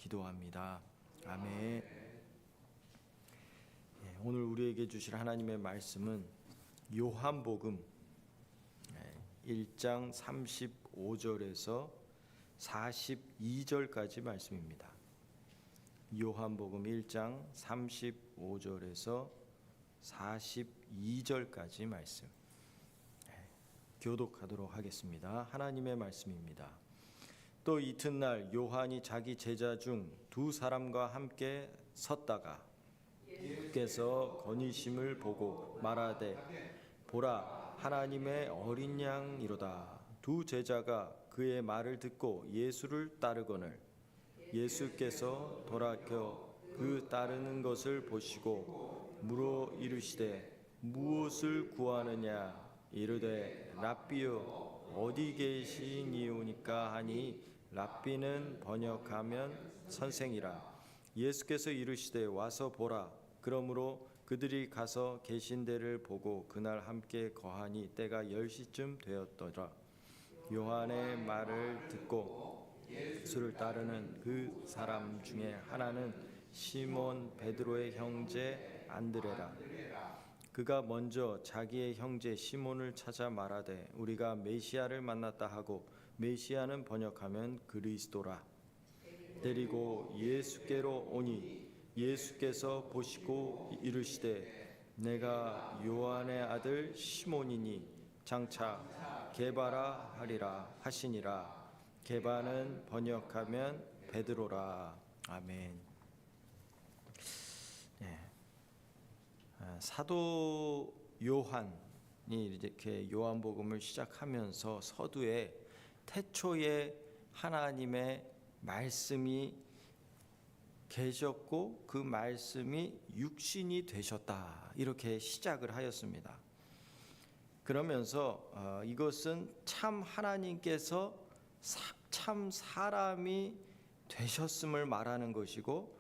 기도합니다. 아멘. 오늘 우리에게 주실 하나님의 말씀은 요한복음 1장 35절에서 42절까지 말씀입니다. 요한복음 1장 35절에서 42절까지 말씀 교독하도록 하겠습니다. 하나님의 말씀입니다. 또 이튿날 요한이 자기 제자 중 두 사람과 함께 섰다가 예수께서 거니심을 보고 말하되 보라 하나님의 어린 양이로다. 두 제자가 그의 말을 듣고 예수를 따르거늘 예수께서 돌아켜 그 따르는 것을 보시고 물어 이르시되 무엇을 구하느냐 이르되 랍비여 어디 계시니오니까 하니 랍비는 번역하면 선생이라. 예수께서 이르시되 와서 보라. 그러므로 그들이 가서 계신 데를 보고 그날 함께 거하니 때가 10시쯤 되었더라. 요한의 말을 듣고 예수를 따르는 그 사람 중에 하나는 시몬 베드로의 형제 안드레라. 그가 먼저 자기의 형제 시몬을 찾아 말하되 우리가 메시아를 만났다 하고 메시아는 번역하면 그리스도라. 데리고 예수께로 오니 예수께서 보시고 이르시되 내가 요한의 아들 시몬이니 장차 게바라 하리라 하시니라. 게바는 번역하면 베드로라. 아멘. 사도 요한이 이렇게 요한복음을 시작하면서 서두에 태초에 하나님의 말씀이 계셨고 그 말씀이 육신이 되셨다 이렇게 시작을 하였습니다. 그러면서 이것은 참 하나님께서 참 사람이 되셨음을 말하는 것이고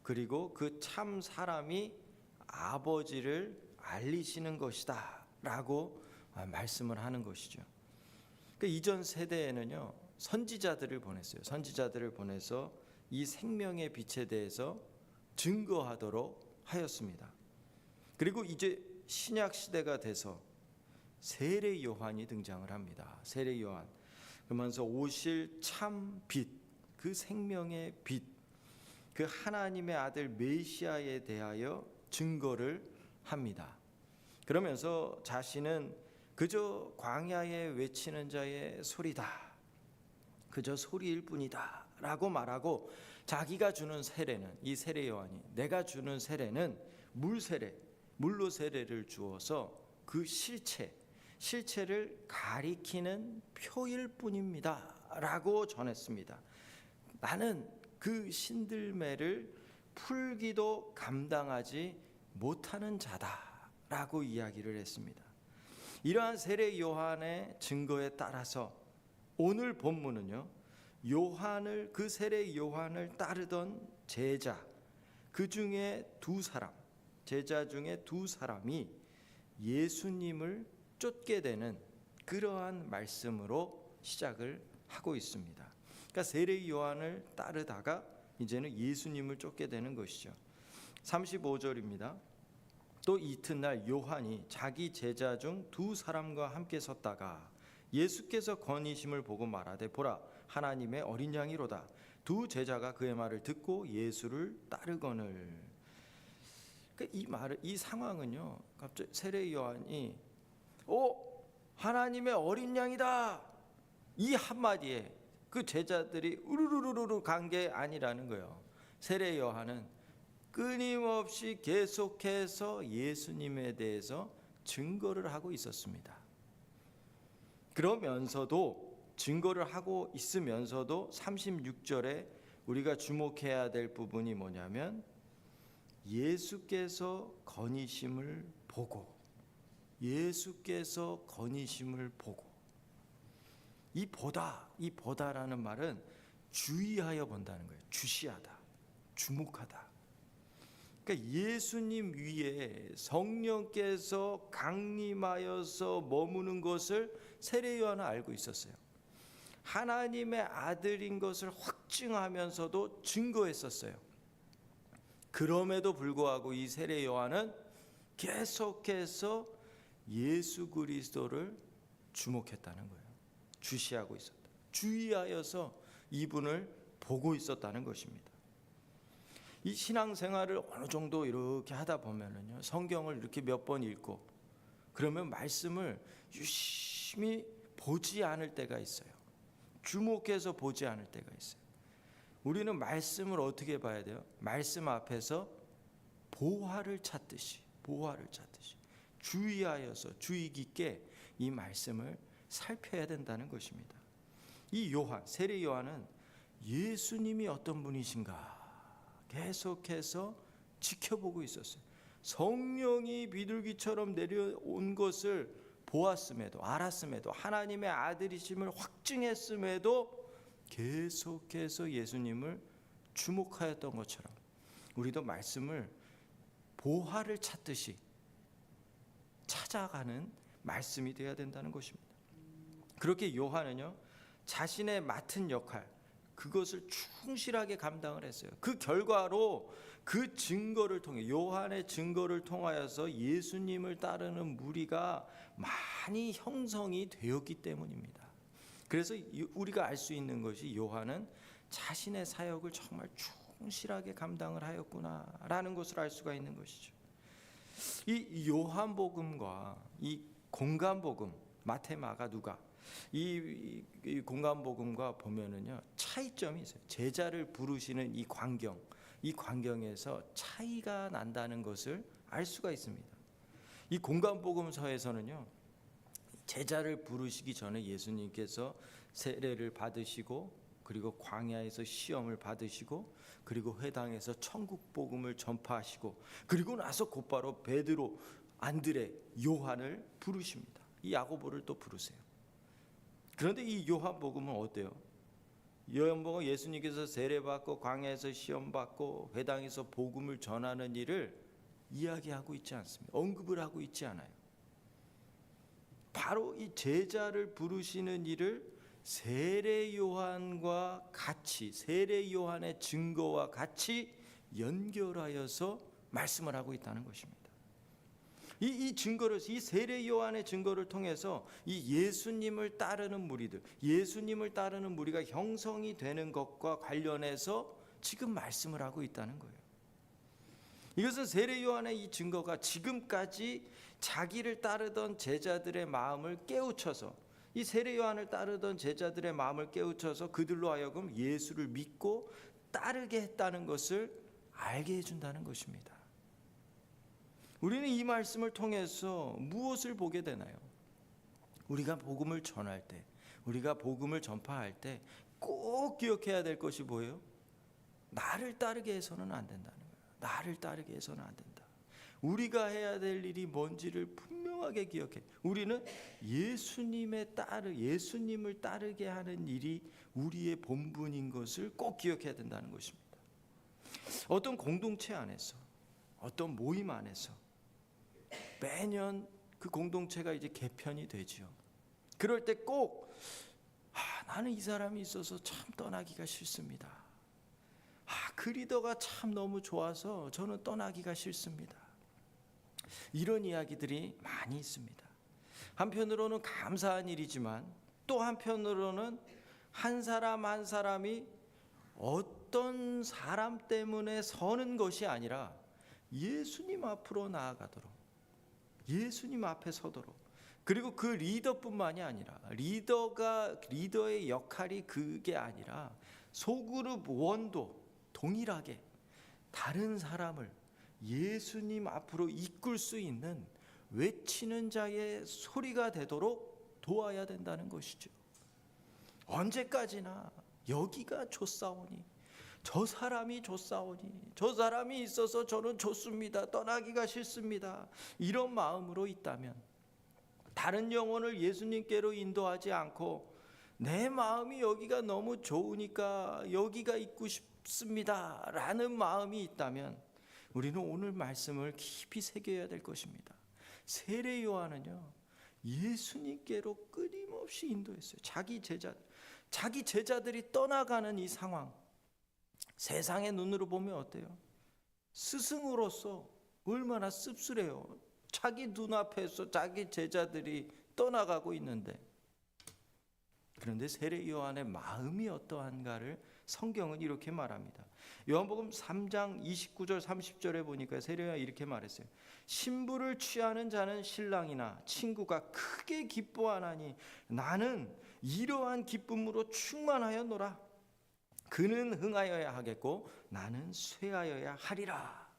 그리고 그 참 사람이 아버지를 알리시는 것이다 라고 말씀을 하는 것이죠. 그 이전 세대에는요 선지자들을 보냈어요. 선지자들을 보내서 이 생명의 빛에 대해서 증거하도록 하였습니다. 그리고 이제 신약 시대가 돼서 세례 요한이 등장을 합니다. 세례 요한. 그러면서 오실 참 빛, 그 생명의 빛, 그 하나님의 아들 메시아에 대하여 증거를 합니다. 그러면서 자신은 그저 광야에 외치는 자의 소리다. 그저 소리일 뿐이다 라고 말하고 자기가 주는 세례는 이 세례 요한이 내가 주는 세례는 물로 세례를 주어서 그 실체를 가리키는 표일 뿐입니다 라고 전했습니다. 나는 그 신들매를 풀기도 감당하지 못하는 자다 라고 이야기를 했습니다. 이러한 세례 요한의 증거에 따라서 오늘 본문은요 요한을 그 세례 요한을 따르던 제자 그 중에 두 사람 제자 중에 두 사람이 예수님을 쫓게 되는 그러한 말씀으로 시작을 하고 있습니다. 그러니까 세례 요한을 따르다가 이제는 예수님을 쫓게 되는 것이죠. 35절입니다. 또 이튿날 요한이 자기 제자 중 두 사람과 함께 섰다가 예수께서 거니심을 보고 말하되 보라 하나님의 어린 양이로다. 두 제자가 그의 말을 듣고 예수를 따르거늘. 이 상황은요 갑자기 세례 요한이 하나님의 어린 양이다 이 한마디에 그 제자들이 우르르르르 간 게 아니라는 거예요. 세례 요한은 끊임없이 계속해서 예수님에 대해서 증거를 하고 있었습니다. 그러면서도 증거를 하고 있으면서도 36절에 우리가 주목해야 될 부분이 뭐냐면 예수께서 거니심을 보고 이 보다라는 말은 주의하여 본다는 거예요. 주시하다, 주목하다. 그러니까 예수님 위에 성령께서 강림하여서 머무는 것을 세례 요한은 알고 있었어요. 하나님의 아들인 것을 확증하면서도 증거했었어요. 그럼에도 불구하고 이 세례 요한은 계속해서 예수 그리스도를 주목했다는 거예요. 주시하고 있었다. 주의하여서 이분을 보고 있었다는 것입니다. 이 신앙생활을 어느 정도 이렇게 하다 보면은요, 성경을 이렇게 몇 번 읽고 그러면 말씀을 유심히 보지 않을 때가 있어요. 주목해서 보지 않을 때가 있어요. 우리는 말씀을 어떻게 봐야 돼요? 말씀 앞에서 보화를 찾듯이 주의하여서 주의 깊게 이 말씀을 살펴야 된다는 것입니다. 이 요한, 세례 요한은 예수님이 어떤 분이신가 계속해서 지켜보고 있었어요. 성령이 비둘기처럼 내려온 것을 보았음에도, 알았음에도, 하나님의 아들이심을 확증했음에도 계속해서 예수님을 주목하였던 것처럼 우리도 말씀을 보화를 찾듯이 찾아가는 말씀이 되어야 된다는 것입니다. 그렇게 요한은요, 자신의 맡은 역할, 그것을 충실하게 감당을 했어요. 그 결과로 그 증거를 통해, 요한의 증거를 통하여서 예수님을 따르는 무리가 많이 형성이 되었기 때문입니다. 그래서 우리가 알 수 있는 것이 요한은 자신의 사역을 정말 충실하게 감당을 하였구나라는 것을 알 수가 있는 것이죠. 이 요한복음과 이 공간복음, 마태, 마가, 누가, 이 공간복음과 보면은요, 차이점이 있어요. 제자를 부르시는 이 광경에서 차이가 난다는 것을 알 수가 있습니다. 이 공간복음서에서는요, 제자를 부르시기 전에 예수님께서 세례를 받으시고, 그리고 광야에서 시험을 받으시고, 그리고 회당에서 천국 복음을 전파하시고, 그리고 나서 곧바로 베드로, 안드레, 요한을 부르십니다. 이 야고보를 또 부르세요. 그런데 이 요한복음은 어때요? 요한복음은 예수님께서 세례받고 광야에서 시험받고 회당에서 복음을 전하는 일을 이야기하고 있지 않습니다. 언급을 하고 있지 않아요. 바로 이 제자를 부르시는 일을 세례 요한과 같이, 세례 요한의 증거와 같이 연결하여서 말씀을 하고 있다는 것입니다. 이 증거를, 이 세례 요한의 증거를 통해서 이 예수님을 따르는 무리들, 예수님을 따르는 무리가 형성이 되는 것과 관련해서 지금 말씀을 하고 있다는 거예요. 이것은 세례 요한의 이 증거가 지금까지 자기를 따르던 제자들의 마음을 깨우쳐서, 이 세례 요한을 따르던 제자들의 마음을 깨우쳐서 그들로 하여금 예수를 믿고 따르게 했다는 것을 알게 해준다는 것입니다. 우리는 이 말씀을 통해서 무엇을 보게 되나요? 우리가 복음을 전할 때, 우리가 복음을 전파할 때 꼭 기억해야 될 것이 뭐예요? 나를 따르게 해서는 안 된다는 거예요. 나를 따르게 해서는 안 된다. 우리가 해야 될 일이 뭔지를 분명하게 기억해. 우리는 예수님을 따르게 하는 일이 우리의 본분인 것을 꼭 기억해야 된다는 것입니다. 어떤 공동체 안에서, 어떤 모임 안에서 매년 그 공동체가 이제 개편이 되지요. 그럴 때 꼭 나는 이 사람이 있어서 참 떠나기가 싫습니다. 그 리더가 참 너무 좋아서 저는 떠나기가 싫습니다. 이런 이야기들이 많이 있습니다. 한편으로는 감사한 일이지만 또 한편으로는 한 사람 한 사람이 어떤 사람 때문에 서는 것이 아니라 예수님 앞으로 나아가도록, 예수님 앞에 서도록, 그리고 그 리더뿐만이 아니라 리더의 역할이 그게 아니라 소그룹 원도 동일하게 다른 사람을 예수님 앞으로 이끌 수 있는 외치는 자의 소리가 되도록 도와야 된다는 것이죠. 언제까지나 여기가 좋사오니, 저 사람이 좋사오니, 저 사람이 있어서 저는 좋습니다, 떠나기가 싫습니다, 이런 마음으로 있다면, 다른 영혼을 예수님께로 인도하지 않고 내 마음이 여기가 너무 좋으니까 여기가 있고 싶습니다 라는 마음이 있다면 우리는 오늘 말씀을 깊이 새겨야 될 것입니다. 세례 요한은요, 예수님께로 끊임없이 인도했어요. 자기 제자, 자기 제자들이 떠나가는 이 상황, 세상의 눈으로 보면 어때요? 스승으로서 얼마나 씁쓸해요. 자기 눈앞에서 자기 제자들이 떠나가고 있는데, 그런데 세례 요한의 마음이 어떠한가를 성경은 이렇게 말합니다. 요한복음 3장 29절 30절에 보니까 세례 요한이 이렇게 말했어요. 신부를 취하는 자는 신랑이나 친구가 크게 기뻐하나니 나는 이러한 기쁨으로 충만하였노라. 그는 흥하여야 하겠고 나는 쇠하여야 하리라.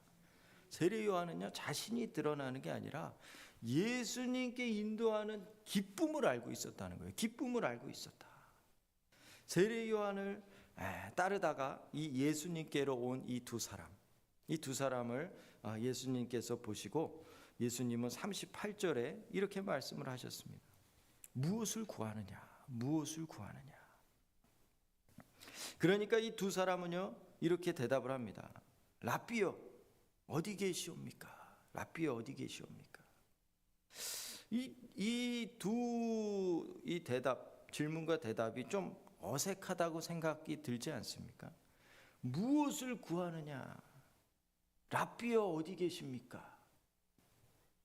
세례 요한은요, 자신이 드러나는 게 아니라 예수님께 인도하는 기쁨을 알고 있었다는 거예요. 기쁨을 알고 있었다. 세례 요한을 따르다가 이 예수님께로 온 이 두 사람을 예수님께서 보시고 예수님은 38절에 이렇게 말씀을 하셨습니다. 무엇을 구하느냐? 무엇을 구하느냐? 그러니까 이 두 사람은요, 이렇게 대답을 합니다. 랍비여, 어디 계시옵니까? 랍비여, 어디 계시옵니까? 이 대답, 질문과 대답이 좀 어색하다고 생각이 들지 않습니까? 무엇을 구하느냐? 랍비여, 어디 계십니까?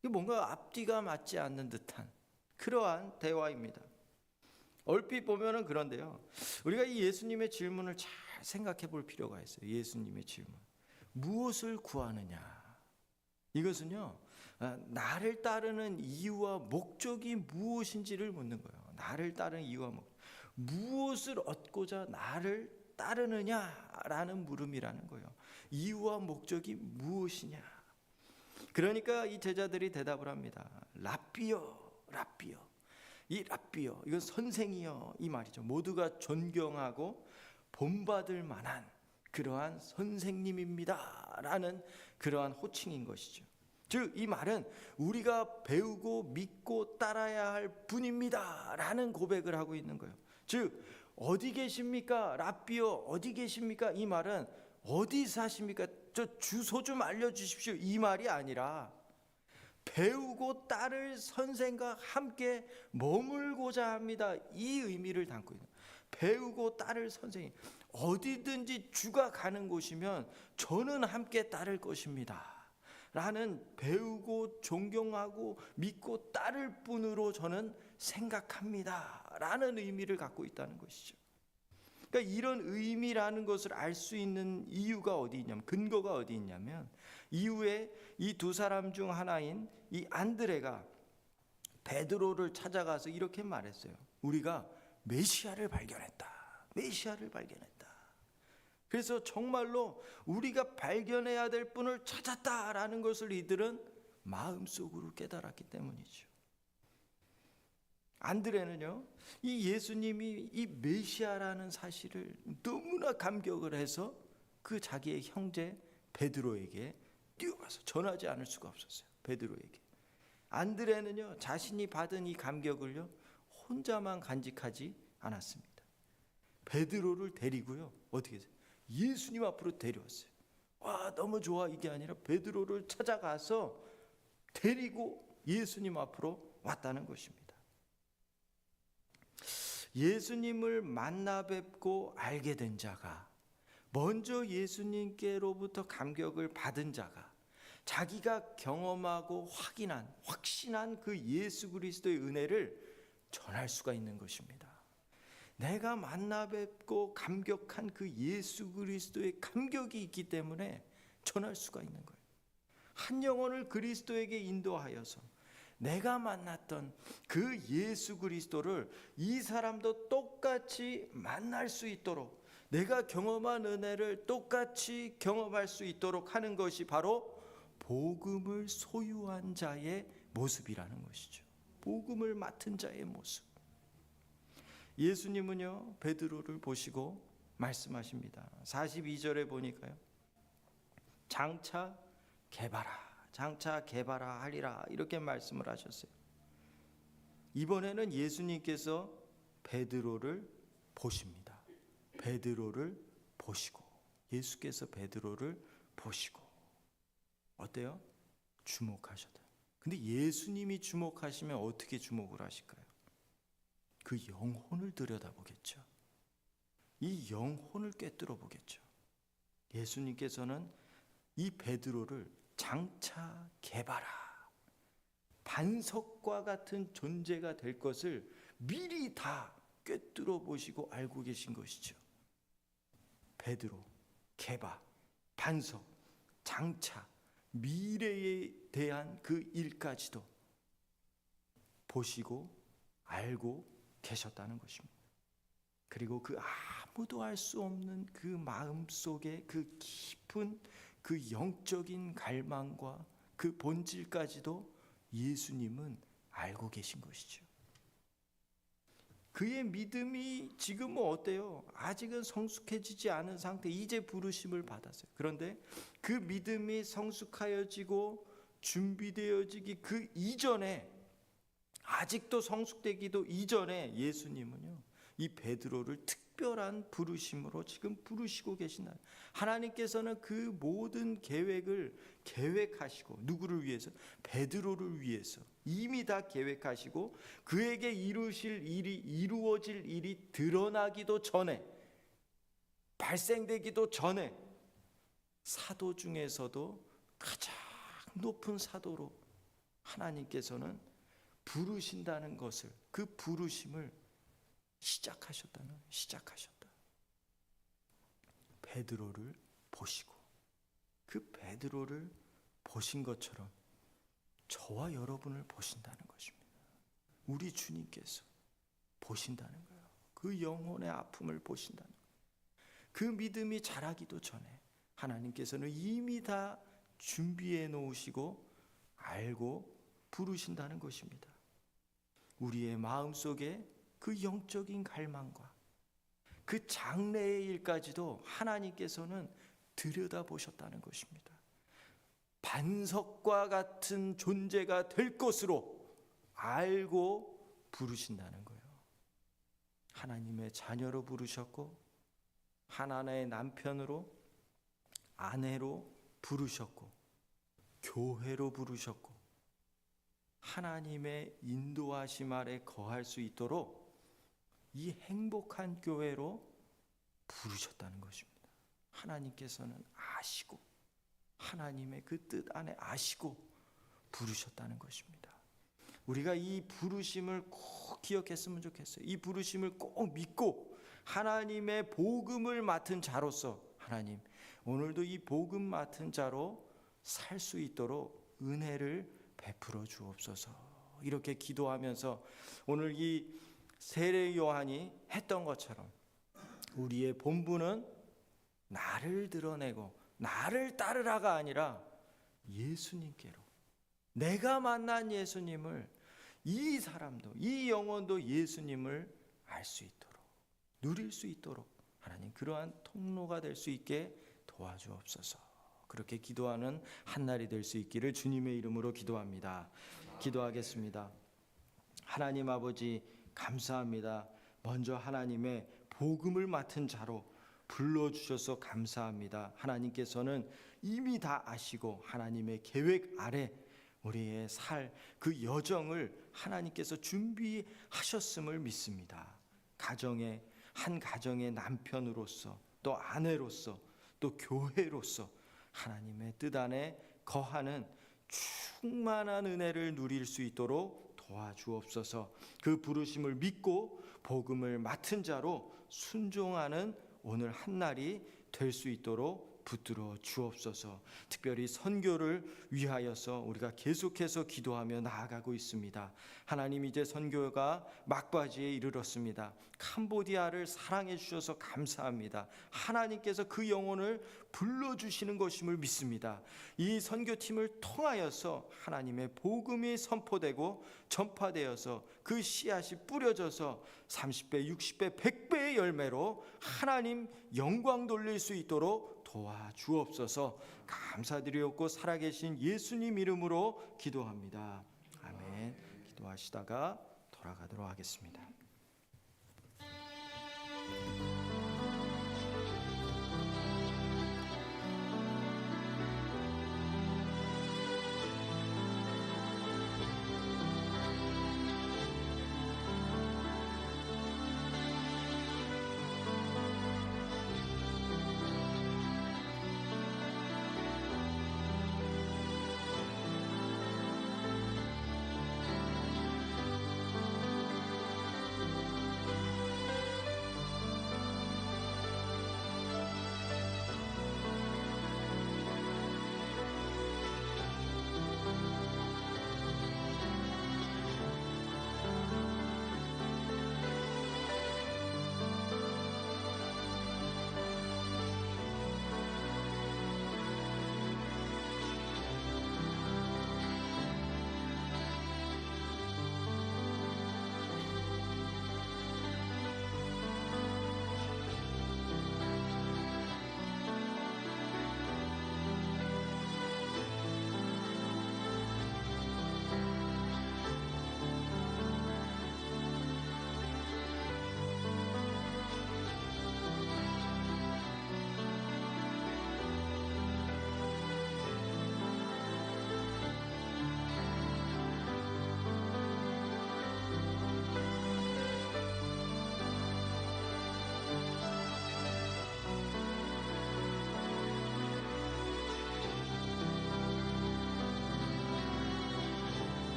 이게 뭔가 앞뒤가 맞지 않는 듯한 그러한 대화입니다. 얼핏 보면은 그런데요, 우리가 이 예수님의 질문을 잘 생각해 볼 필요가 있어요. 예수님의 질문, 무엇을 구하느냐? 이것은요, 나를 따르는 이유와 목적이 무엇인지를 묻는 거예요. 나를 따르는 이유와 무엇을 얻고자 나를 따르느냐라는 물음이라는 거예요. 이유와 목적이 무엇이냐? 그러니까 이 제자들이 대답을 합니다. 랍비여, 랍비여. 이 랍비여, 이건 선생이여 이 말이죠. 모두가 존경하고 본받을 만한 그러한 선생님입니다 라는 그러한 호칭인 것이죠. 즉 이 말은 우리가 배우고 믿고 따라야 할 분입니다 라는 고백을 하고 있는 거예요. 즉 어디 계십니까? 랍비여, 어디 계십니까? 이 말은 어디 사십니까? 저 주소 좀 알려주십시오 이 말이 아니라 배우고 따를 선생과 함께 머물고자 합니다 이 의미를 담고 있는 거예요. 배우고 따를 선생님, 어디든지 주가 가는 곳이면 저는 함께 따를 것입니다 라는 배우고 존경하고 믿고 따를 분으로 저는 생각합니다 라는 의미를 갖고 있다는 것이죠. 그러니까 이런 의미라는 것을 알 수 있는 이유가 어디 있냐면, 근거가 어디 있냐면, 이후에 이 두 사람 중 하나인 이 안드레가 베드로를 찾아가서 이렇게 말했어요. 우리가 메시아를 발견했다. 메시아를 발견했다. 그래서 정말로 우리가 발견해야 될 분을 찾았다라는 것을 이들은 마음속으로 깨달았기 때문이죠. 안드레는요, 이 예수님이 이 메시아라는 사실을 너무나 감격을 해서 그 자기의 형제 베드로에게 뛰어가서 전하지 않을 수가 없었어요. 베드로에게. 안드레는요, 자신이 받은 이 감격을요 혼자만 간직하지 않았습니다. 베드로를 데리고요, 어떻게 해서 예수님 앞으로 데려왔어요. 와, 너무 좋아 이게 아니라 베드로를 찾아가서 데리고 예수님 앞으로 왔다는 것입니다. 예수님을 만나 뵙고 알게 된 자가, 먼저 예수님께로부터 감격을 받은 자가, 자기가 경험하고 확신한 그 예수 그리스도의 은혜를 전할 수가 있는 것입니다. 내가 만나 뵙고 감격한 그 예수 그리스도의 감격이 있기 때문에 전할 수가 있는 거예요. 한 영혼을 그리스도에게 인도하여서 내가 만났던 그 예수 그리스도를 이 사람도 똑같이 만날 수 있도록, 내가 경험한 은혜를 똑같이 경험할 수 있도록 하는 것이 바로 복음을 소유한 자의 모습이라는 것이죠. 복음을 맡은 자의 모습. 예수님은요, 베드로를 보시고 말씀하십니다. 42절에 보니까요, 장차 개바라 하리라 이렇게 말씀을 하셨어요. 이번에는 예수님께서 베드로를 보십니다. 베드로를 보시고, 예수께서 베드로를 보시고 어때요? 주목하셨다. 근데 예수님이 주목하시면 어떻게 주목을 하실까요? 그 영혼을 들여다보겠죠. 이 영혼을 꿰뚫어 보겠죠. 예수님께서는 이 베드로를 장차 개바라, 반석과 같은 존재가 될 것을 미리 다 꿰뚫어 보시고 알고 계신 것이죠. 베드로, 개바, 반석, 장차, 미래에 대한 그 일까지도 보시고 알고 계셨다는 것입니다. 그리고 그 아무도 알 수 없는 그 마음 속에 그 깊은 그 영적인 갈망과 그 본질까지도 예수님은 알고 계신 것이죠. 그의 믿음이 지금은 어때요? 아직은 성숙해지지 않은 상태, 이제 부르심을 받았어요. 그런데 그 믿음이 성숙하여지고 준비되어지기 그 이전에, 아직도 성숙되기도 이전에 예수님은요, 이 베드로를 특별한 부르심으로 지금 부르시고 계시나요? 하나님께서는 그 모든 계획을 계획하시고, 누구를 위해서? 베드로를 위해서 이미 다 계획하시고, 그에게 이루실 일이, 이루어질 일이 드러나기도 전에, 발생되기도 전에, 사도 중에서도 가장 높은 사도로 하나님께서는 부르신다는 것을, 그 부르심을 시작하셨다. 베드로를 보시고, 그 베드로를 보신 것처럼 저와 여러분을 보신다는 것입니다. 우리 주님께서 보신다는 거예요. 그 영혼의 아픔을 보신다는 거예요. 그 믿음이 자라기도 전에 하나님께서는 이미 다 준비해 놓으시고 알고 부르신다는 것입니다. 우리의 마음속에 그 영적인 갈망과 그 장래의 일까지도 하나님께서는 들여다보셨다는 것입니다. 반석과 같은 존재가 될 것으로 알고 부르신다는 거예요. 하나님의 자녀로 부르셨고, 하나님의 남편으로, 아내로 부르셨고, 교회로 부르셨고, 하나님의 인도하심 아래 거할 수 있도록 이 행복한 교회로 부르셨다는 것입니다. 하나님께서는 아시고, 하나님의 그 뜻 안에 아시고 부르셨다는 것입니다. 우리가 이 부르심을 꼭 기억했으면 좋겠어요. 이 부르심을 꼭 믿고 하나님의 복음을 맡은 자로서, 하나님 오늘도 이 복음 맡은 자로 살 수 있도록 은혜를 베풀어 주옵소서. 이렇게 기도하면서 오늘 이 세례 요한이 했던 것처럼 우리의 본분은 나를 드러내고 나를 따르라가 아니라 예수님께로, 내가 만난 예수님을, 이 사람도, 이 영혼도 예수님을 알 수 있도록, 누릴 수 있도록 하나님 그러한 통로가 될 수 있게 도와주옵소서. 그렇게 기도하는 한날이 될 수 있기를 주님의 이름으로 기도합니다. 기도하겠습니다. 하나님 아버지 감사합니다. 먼저 하나님의 복음을 맡은 자로 불러주셔서 감사합니다. 하나님께서는 이미 다 아시고 하나님의 계획 아래 우리의 살 그 여정을 하나님께서 준비하셨음을 믿습니다. 한 가정의 남편으로서, 또 아내로서, 또 교회로서 하나님의 뜻 안에 거하는 충만한 은혜를 누릴 수 있도록 도와주옵소서. 그 부르심을 믿고 복음을 맡은 자로 순종하는 오늘 한날이 될 수 있도록 붙들어 주옵소서. 특별히 선교를 위하여서 우리가 계속해서 기도하며 나아가고 있습니다. 하나님, 이제 선교가 막바지에 이르렀습니다. 캄보디아를 사랑해 주셔서 감사합니다. 하나님께서 그 영혼을 불러주시는 것임을 믿습니다. 이 선교팀을 통하여서 하나님의 복음이 선포되고 전파되어서 그 씨앗이 뿌려져서 30배, 60배, 100배의 열매로 하나님 영광 돌릴 수 있도록 도와주옵소서. 감사드리옵고 살아계신 예수님 이름으로 기도합니다. 아멘. 기도하시다가 돌아가도록 하겠습니다.